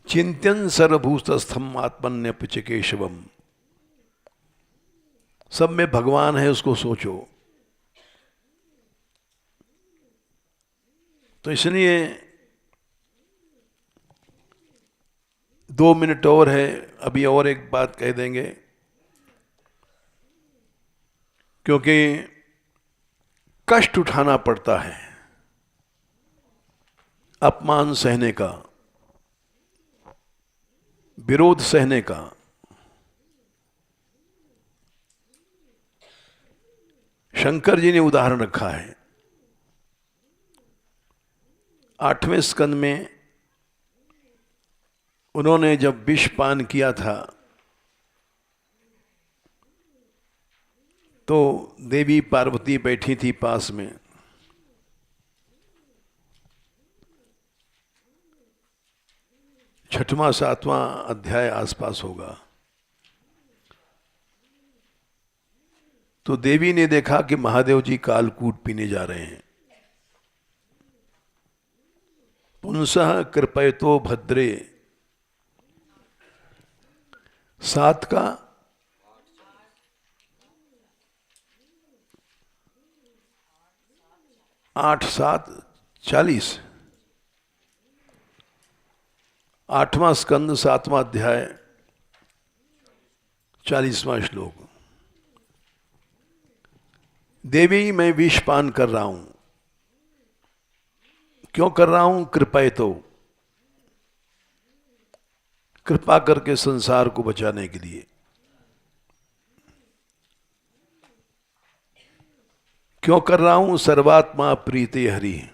चिंत्यन सर्वभूतस्थम आत्मन्यपिच केशवम। सब में भगवान है, उसको सोचो। तो इसलिए 2 मिनट और है, अभी और एक बात कह देंगे, क्योंकि कष्ट उठाना पड़ता है, अपमान सहने का, विरोध सहने का। शंकर जी ने उदाहरण रखा है 8वें स्कंद में। उन्होंने जब विष पान किया था तो देवी पार्वती बैठी थी पास में। छठवां 7वां अध्याय आसपास होगा। तो देवी ने देखा कि महादेव जी कालकूट पीने जा रहे हैं। पुंसः कृपयतो भद्रे 7 का 8 7 40, 8वां स्कंद 7वां अध्याय 40वां श्लोक। देवी मैं विष पान कर रहा हूं। क्यों कर रहा हूं? कृपयतो, कृपा करके संसार को बचाने के लिए। क्यों कर रहा हूं? सर्वात्मा प्रीति हरि,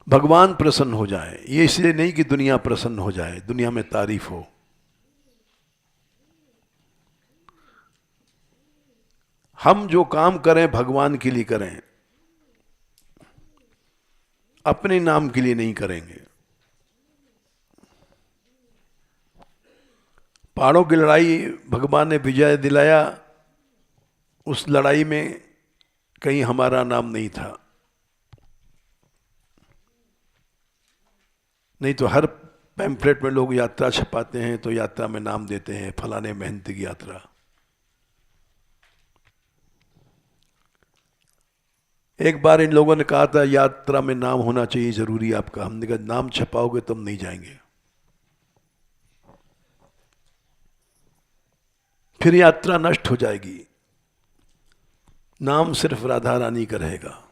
भगवान प्रसन्न हो जाए। ये इसलिए नहीं कि दुनिया प्रसन्न हो जाए, दुनिया में तारीफ हो। हम जो काम करें भगवान के लिए करें, अपने नाम के लिए नहीं करेंगे। पहाड़ों की लड़ाई भगवान ने विजय दिलाया, उस लड़ाई में कहीं हमारा नाम नहीं था। नहीं तो हर पैम्फलेट में लोग यात्रा छपाते हैं तो यात्रा में नाम देते हैं, फलाने मेहनत की यात्रा। एक बार इन लोगों ने कहा था यात्रा में नाम होना चाहिए जरूरी आपका। हमने कहा नाम छपाओगे तुम नहीं जाएंगे। फिर यात्रा नष्ट हो जाएगी। नाम सिर्फ राधा रानी का रहेगा।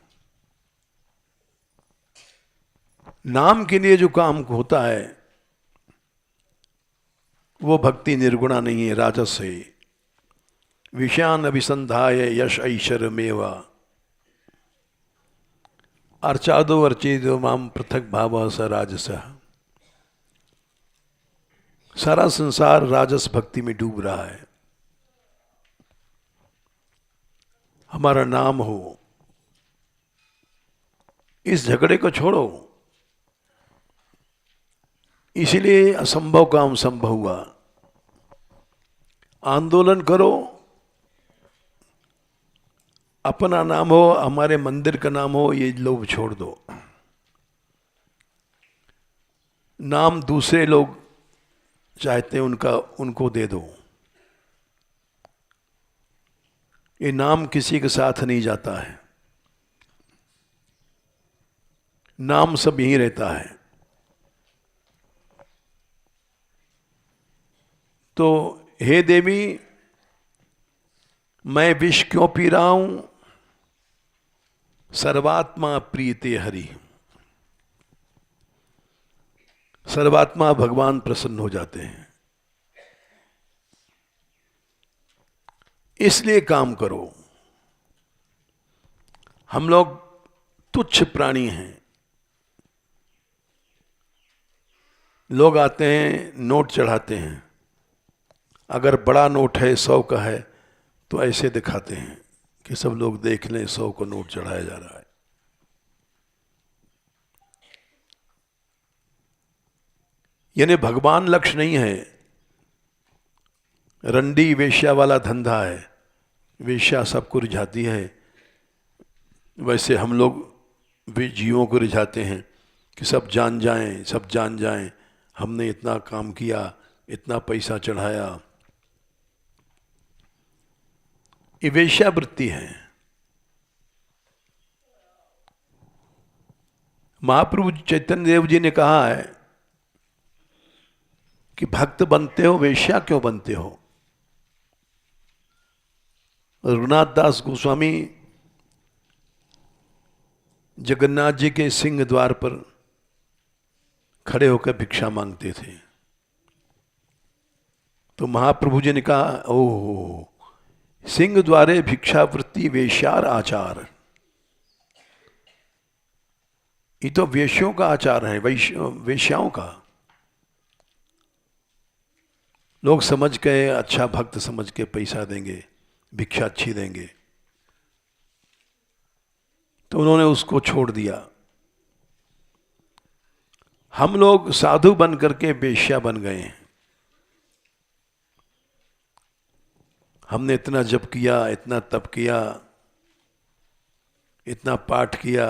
नाम के लिए जो काम होता है वो भक्ति निर्गुणा नहीं है, राजस है। विषयान अभिसंधाय यश ऐश्वर्यमेवा अर्चादो अर्चिदो माम पृथक भाव स राजस। सारा संसार राजस भक्ति में डूब रहा है। हमारा नाम हो, इस झगड़े को छोड़ो। इसीलिए असंभव काम संभव हुआ। आंदोलन करो, अपना नाम हो, हमारे मंदिर का नाम हो, ये लोभ छोड़ दो। नाम दूसरे लोग चाहते हैं उनका, उनको दे दो। ये नाम किसी के साथ नहीं जाता है, नाम सब यहीं रहता है। तो हे देवी, मैं विष क्यों पी रहा हूं? सर्वात्मा प्रीते हरि। सर्वात्मा भगवान प्रसन्न हो जाते हैं, इसलिए काम करो। हम लोग तुच्छ प्राणी हैं। लोग आते हैं, नोट चढ़ाते हैं। अगर बड़ा नोट है, 100 का है, तो ऐसे दिखाते हैं कि सब लोग देख लें 100 का नोट चढ़ाया जा रहा है। यानी भगवान लक्ष्य नहीं है, रंडी वेश्या वाला धंधा है। वेश्या सबको रिझाती है, वैसे हम लोग भी जीवों को रिझाते हैं कि सब जान जाएं, सब जान जाएं, हमने इतना काम किया, इतना पैसा चढ़ाया। ये वेश्यावृत्ति है। महाप्रभु चैतन्य देव जी ने कहा है कि भक्त बनते हो, वेश्या क्यों बनते हो? रघुनाथ दास गोस्वामी जगन्नाथ जी के सिंह द्वार पर खड़े होकर भिक्षा मांगते थे। तो महाप्रभु जी ने कहा, ओह, सिंह द्वारे भिक्षावृत्ति वेश्यार आचार। ये तो वेश्यों का आचार है, वेश्याओं का। लोग समझ के, अच्छा भक्त समझ के पैसा देंगे, भिक्षा अच्छी देंगे, तो उन्होंने उसको छोड़ दिया। हम लोग साधु बन करके वेश्या बन गए हैं। हमने इतना जप किया, इतना तप किया, इतना पाठ किया,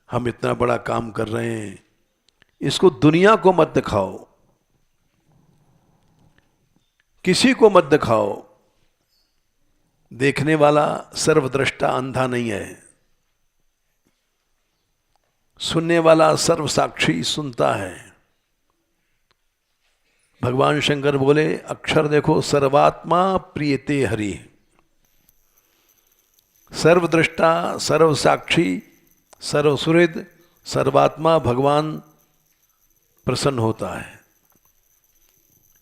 हम इतना बड़ा काम कर रहे हैं। इसको दुनिया को मत दिखाओ, किसी को मत दिखाओ। देखने वाला सर्वद्रष्टा अंधा नहीं है, सुनने वाला सर्वसाक्षी सुनता है। भगवान शंकर बोले, अक्षर देखो, सर्वात्मा प्रियते हरि। सर्वद्रष्टा, सर्वसाक्षी, सर्वसुहृद, सर्वात्मा भगवान प्रसन्न होता है।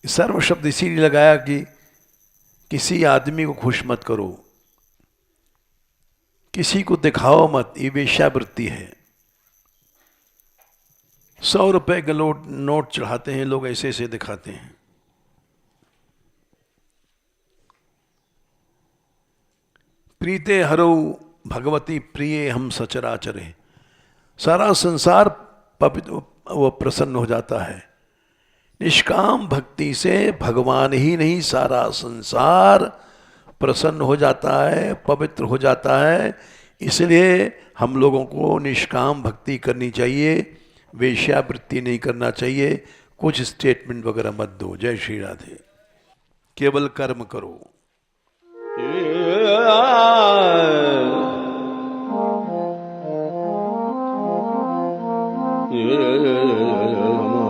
सर्व शब्द इसीलिए लगाया कि किसी आदमी को खुश मत करो, किसी को दिखाओ मत। ये वेश्यावृत्ति है। 100 रुपए के नोट चढ़ाते हैं लोग, ऐसे ऐसे दिखाते हैं। प्रीते हरो भगवती प्रिय हम सचराचरे। सारा संसार पवित्र, वो प्रसन्न हो जाता है। निष्काम भक्ति से भगवान ही नहीं, सारा संसार प्रसन्न हो जाता है, पवित्र हो जाता है। इसलिए हम लोगों को निष्काम भक्ति करनी चाहिए, वेश्यावृत्ति नहीं करना चाहिए। कुछ स्टेटमेंट वगैरह मत दो। जय श्री राधे। केवल कर्म करो। Yeah.